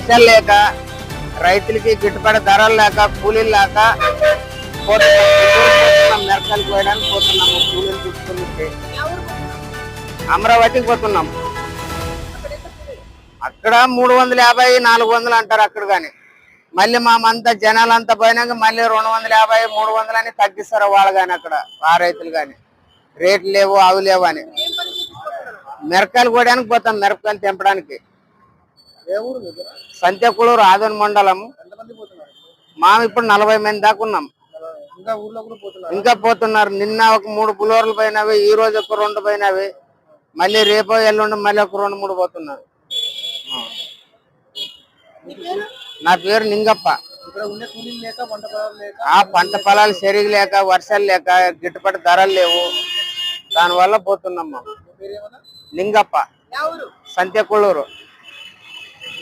వర్షాలు లేక రైతులకి గిట్టుబాటు ధరలు లేక కూలీలు లేక మెరకలు పోయడానికి పోతున్నాము. కూలీలు చూసుకుని అమరావతికి పోతున్నాం. అక్కడ 350 400 అంటారు అక్కడ. కానీ మళ్ళీ మామంతా జనాలంతా పోయినాక మళ్ళీ 250 300 అని తగ్గిస్తారు వాళ్ళు. కానీ అక్కడ ఆ రైతులు కానీ రేట్లు లేవు అవి లేవు అని మిరపకాయలు కోయడానికి పోతాం. మిరపకాయలు తెంపడానికి సంత్యకుళూరు ఆదోని మండలం. మా ఇప్పుడు 40 మంది దాకా ఉన్నాం. ఇంకా పోతున్నారు. నిన్న ఒక 3 బులోర్లు పోయినవి, ఈ రోజు ఒక 2 పోయినవి, మళ్ళీ రేపు ఎల్లుండి మళ్ళీ ఒక 2 3 పోతున్నారు. నా పేరు నింగప్ప. ఆ పంట పొలాలు సరిగా లేక వర్షాలు లేక గిట్టుబాటు ధరలు లేవు, దానివల్ల పోతున్నాం. నింగప్ప, సంత్యకుళూరు.